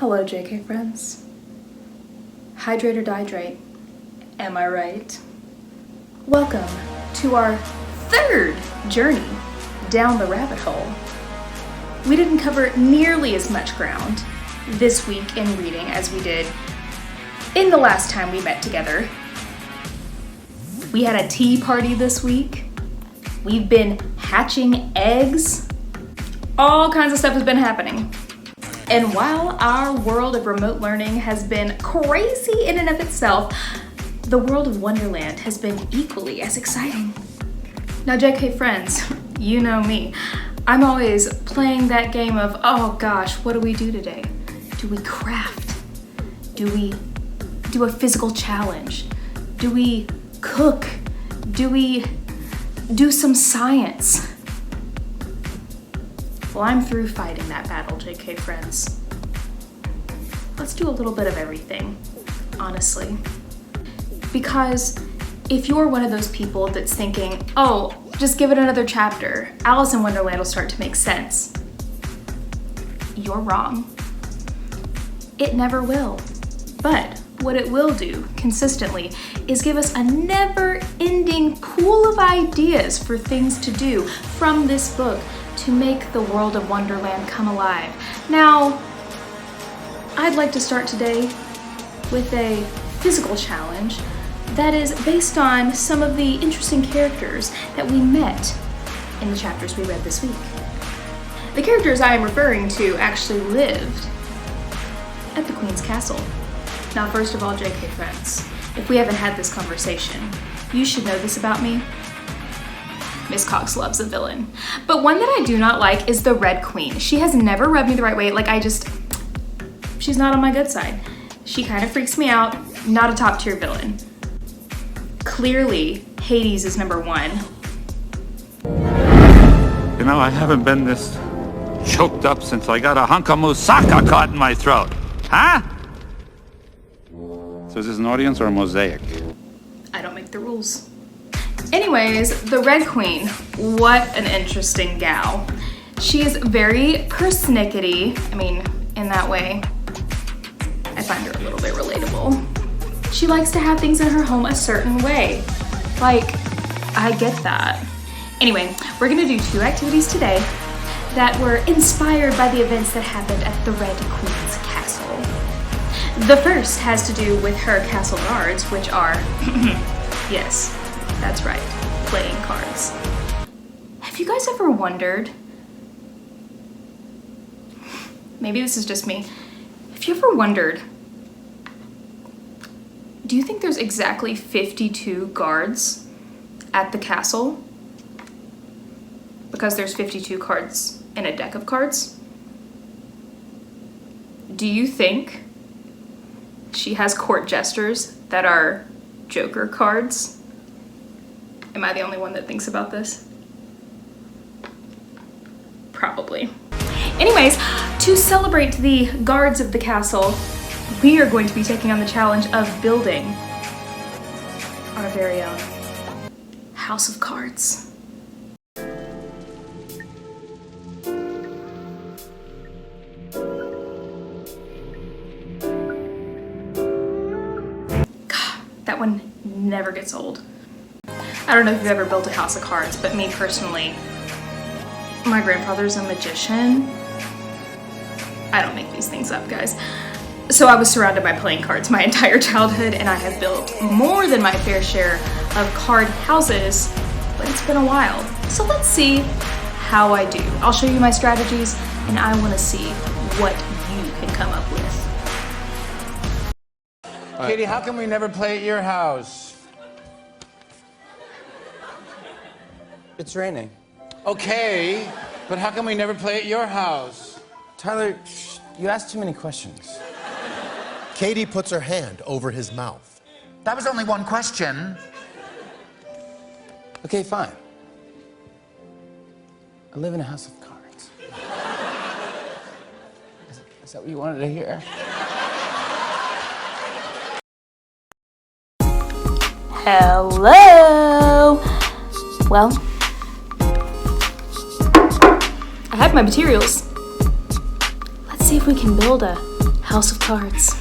Hello, JK friends. Hydrate or dihydrate, am I right? Welcome to our third journey down the rabbit hole. We didn't cover nearly as much ground this week in reading as we did in the last time we met together. We had a tea party this week. We've been hatching eggs. All kinds of stuff has been happening. And while our world of remote learning has been crazy in and of itself, the world of Wonderland has been equally as exciting. Now, JK friends, you know me. I'm always playing that game of, oh gosh, what do we do today? Do we craft? Do we do a physical challenge? Do we cook? Do we do some science? Well, I'm through fighting that battle, JK friends. Let's do a little bit of everything, honestly. Because if you're one of those people that's thinking, oh, just give it another chapter, Alice in Wonderland will start to make sense, you're wrong. It never will. But what it will do consistently is give us a never-ending pool of ideas for things to do from this book to make the world of Wonderland come alive. Now, I'd like to start today with a physical challenge that is based on some of the interesting characters that we met in the chapters we read this week. The characters I am referring to actually lived at the Queen's Castle. Now, first of all, JK friends, if we haven't had this conversation, you should know this about me. Miss Cox loves a villain. But one that I do not like is the Red Queen. She has never rubbed me the right way. She's not on my good side. She kind of freaks me out. Not a top tier villain. Clearly, Hades is number one. You know, I haven't been this choked up since I got a hunk of moussaka caught in my throat. Huh? So is this an audience or a mosaic? I don't make the rules. Anyways, the Red Queen, what an interesting gal. She is very persnickety. I mean, in that way, I find her a little bit relatable. She likes to have things in her home a certain way. I get that. Anyway, we're gonna do two activities today that were inspired by the events that happened at the Red Queen's castle. The first has to do with her castle guards, which are, yes, that's right, playing cards. Have you guys ever wondered, maybe this is just me, have you ever wondered, do you think there's exactly 52 guards at the castle? Because there's 52 cards in a deck of cards? Do you think she has court jesters that are Joker cards? Am I the only one that thinks about this? Probably. Anyways, to celebrate the guards of the castle, we are going to be taking on the challenge of building our very own house of cards. That one never gets old. I don't know if you've ever built a house of cards, but me personally, my grandfather's a magician. I don't make these things up, guys. So I was surrounded by playing cards my entire childhood, and I have built more than my fair share of card houses, but it's been a while. So let's see how I do. I'll show you my strategies, and I want to see what you can come up with. Katie, how come we never play at your house? It's raining. Okay, but how come we never play at your house? Tyler, you asked too many questions. Katie puts her hand over his mouth. That was only one question. Okay, fine. I live in a house of cards. Is that what you wanted to hear? Hello! Well, I have my materials. Let's see if we can build a House of Cards.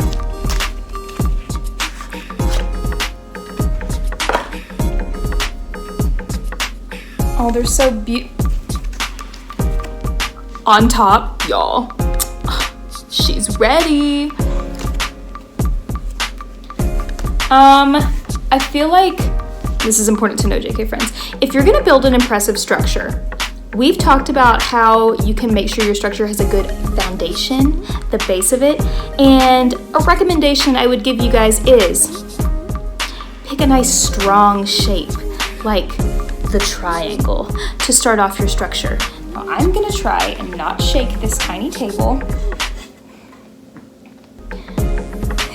Oh, they're so on top, y'all. She's ready. I feel like this is important to know, JK friends. If you're gonna build an impressive structure, we've talked about how you can make sure your structure has a good foundation, the base of it, and a recommendation I would give you guys is pick a nice strong shape, like the triangle, to start off your structure. Now I'm gonna try and not shake this tiny table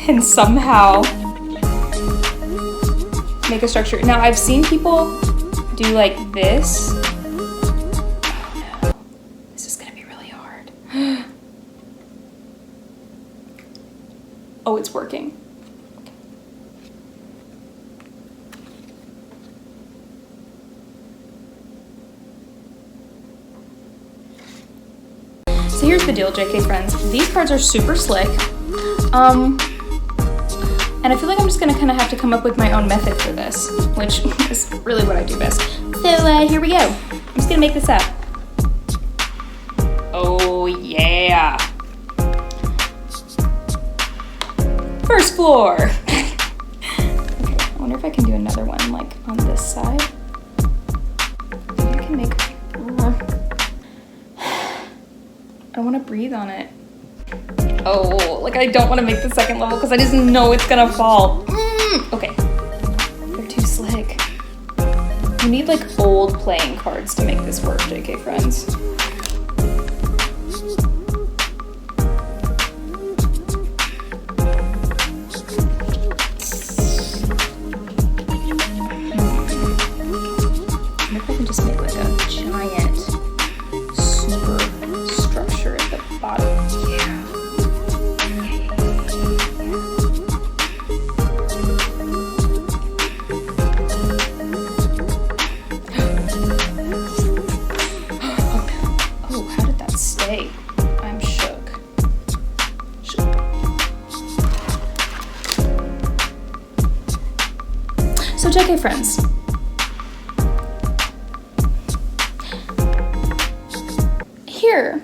and somehow make a structure. Now I've seen people do like this. Oh no, this is gonna be really hard. Oh, it's working. So here's the deal, JK friends. These cards are super slick. And I feel like I'm just gonna kind of have to come up with my own method for this, which is really what I do best. So here we go. I'm just gonna make this up. Oh yeah. First floor. Okay, I wonder if I can do another one like on this side. Maybe I can make, I don't wanna breathe on it. Oh, like I don't want to make the second level because I just know it's gonna fall. Okay, they're too slick. You need like old playing cards to make this work, JK friends. I wonder if I can just make like a giant super structure at the bottom. I'm shook. So JK friends, here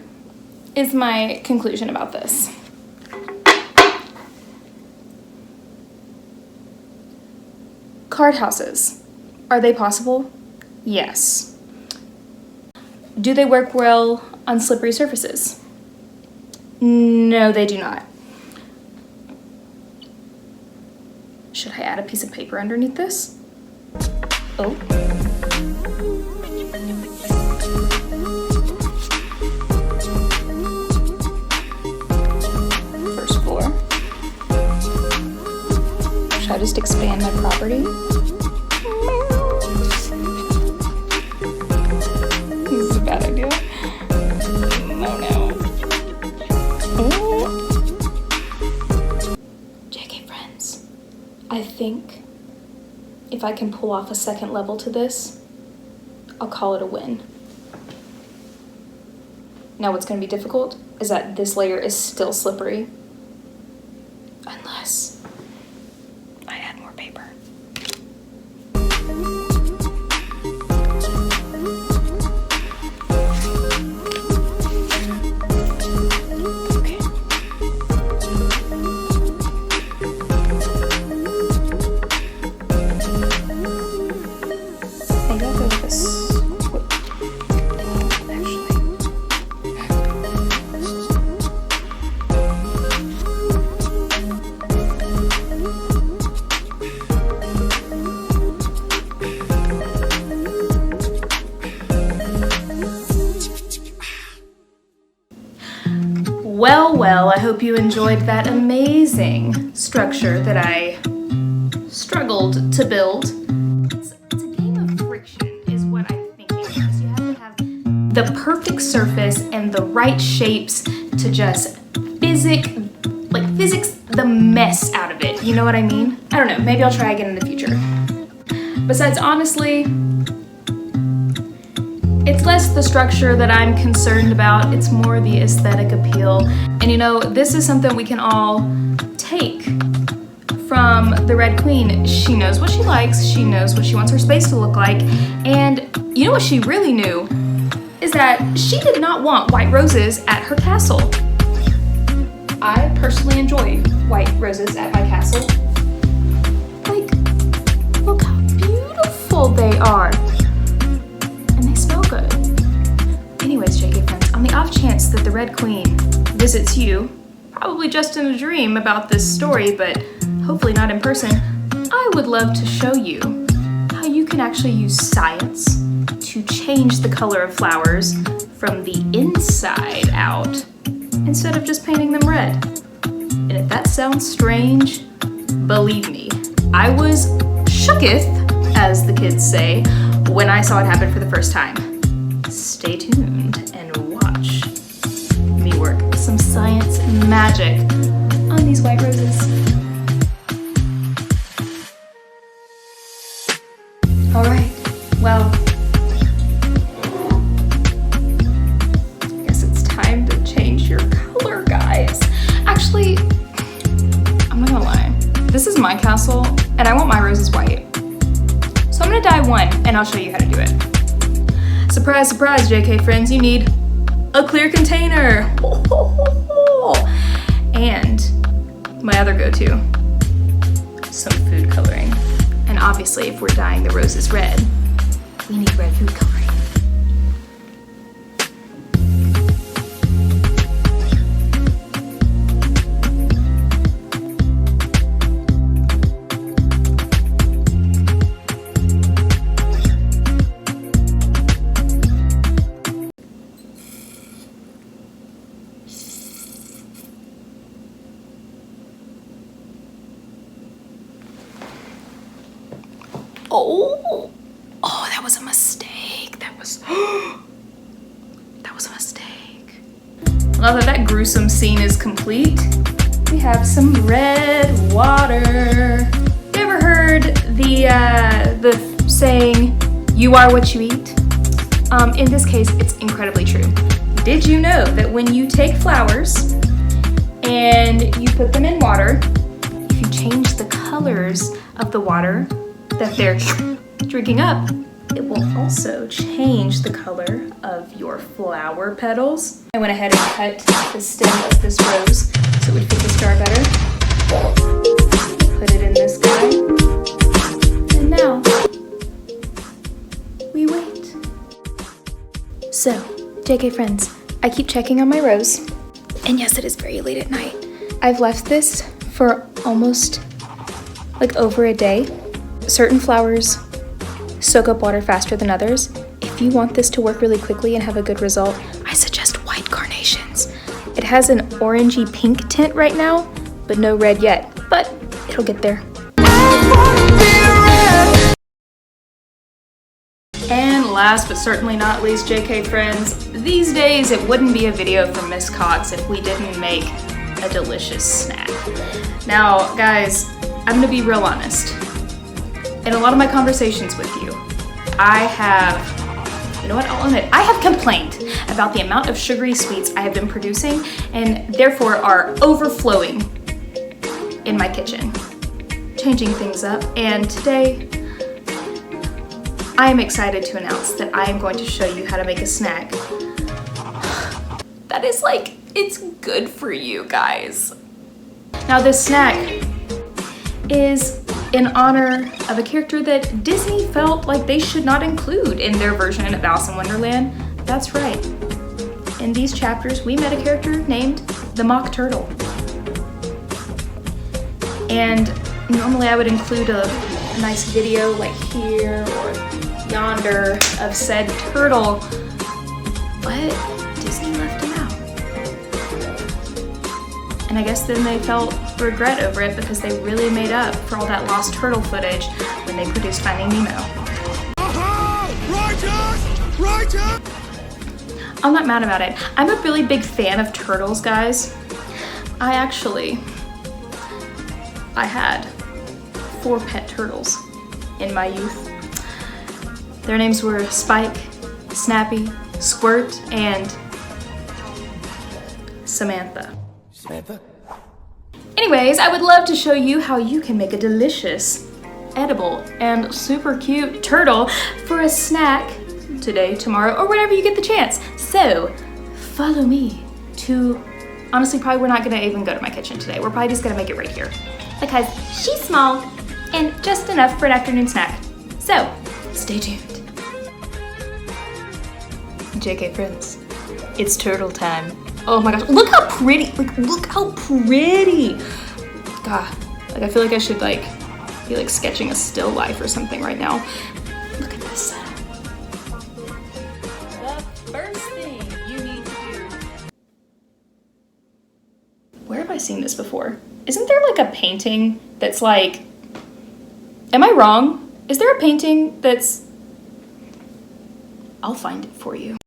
is my conclusion about this. Card houses, are they possible? Yes. Do they work well on slippery surfaces? No, they do not. Should I add a piece of paper underneath this? Oh. First floor. Should I just expand my property? This is a bad idea. Oh no. JK friends, I think if I can pull off a second level to this, I'll call it a win. Now what's going to be difficult is that this layer is still slippery. Unless I add more paper. Well, I hope you enjoyed that amazing structure that I struggled to build. It's a game of friction is what I think it is. You have to have the perfect surface and the right shapes to just physics the mess out of it. You know what I mean? I don't know, maybe I'll try again in the future. Besides, honestly, It's less the structure that I'm concerned about, it's more the aesthetic appeal. And you know, this is something we can all take from the Red Queen. She knows what she likes, she knows what she wants her space to look like, and you know what she really knew? Is that she did not want white roses at her castle. I personally enjoy white roses at my castle. Like, look how beautiful they are. And they smell good. Anyways, JK friends, on the off chance that the Red Queen visits you, probably just in a dream about this story, but hopefully not in person, I would love to show you how you can actually use science to change the color of flowers from the inside out instead of just painting them red. And if that sounds strange, believe me, I was shooketh, as the kids say, when I saw it happen for the first time. Stay tuned and watch me work some science magic on these white roses. All right, well, I guess it's time to change your color, guys. Actually, I'm not gonna lie. This is my castle, and I want my roses white. So I'm gonna dye one, and I'll show you how to do it. Surprise, surprise, JK friends, you need a clear container. And my other go-to, some food coloring. And obviously, if we're dyeing the roses red, we need red food coloring. Oh, that was a mistake. That was a mistake. Now that gruesome scene is complete, we have some red water. You ever heard the saying, "You are what you eat"? In this case, it's incredibly true. Did you know that when you take flowers and you put them in water, if you change the colors of the water that they're drinking up, it will also change the color of your flower petals. I went ahead and cut the stem of this rose so it would fit this jar better. Put it in this guy. And now, we wait. So, JK friends, I keep checking on my rose. And yes, it is very late at night. I've left this for almost like over a day. Certain flowers soak up water faster than others. If you want this to work really quickly and have a good result, I suggest white carnations. It has an orangey pink tint right now, but no red yet, but it'll get there. And last but certainly not least, JK friends, these days it wouldn't be a video from Miss Cox if we didn't make a delicious snack. Now, guys, I'm gonna be real honest. In a lot of my conversations with you, I have, you know what, I'll own it. I have complained about the amount of sugary sweets I have been producing and therefore are overflowing in my kitchen, changing things up. And today, I am excited to announce that I am going to show you how to make a snack that is like, it's good for you guys. Now this snack is in honor of a character that Disney felt like they should not include in their version of Alice in Wonderland. That's right. In these chapters, we met a character named the Mock Turtle. And normally I would include a nice video like here or yonder of said turtle, but Disney left him out. And I guess then they felt regret over it because they really made up for all that lost turtle footage when they produced Finding Nemo. Righteous! I'm not mad about it. I'm a really big fan of turtles, guys. I had 4 pet turtles in my youth. Their names were Spike, Snappy, Squirt, and Samantha. Anyways, I would love to show you how you can make a delicious, edible, and super cute turtle for a snack today, tomorrow, or whenever you get the chance. So, follow me to, honestly, probably we're not gonna even go to my kitchen today. We're probably just gonna make it right here because she's small and just enough for an afternoon snack. So, stay tuned. JK friends, it's turtle time. Oh my gosh, look how pretty, like look how pretty. God, like I feel like I should like be like sketching a still life or something right now. Look at this setup. The first thing you need to do. Where have I seen this before? Isn't there like a painting that's like, am I wrong? Is there a painting that's, I'll find it for you.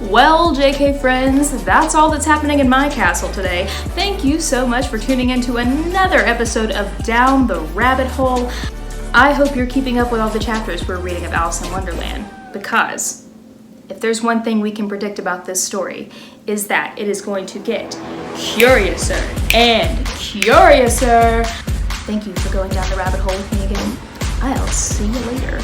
Well, JK friends, that's all that's happening in my castle today. Thank you so much for tuning in to another episode of Down the Rabbit Hole. I hope you're keeping up with all the chapters we're reading of Alice in Wonderland, because if there's one thing we can predict about this story, is that it is going to get curiouser and curiouser. Thank you for going down the rabbit hole with me again. I'll see you later.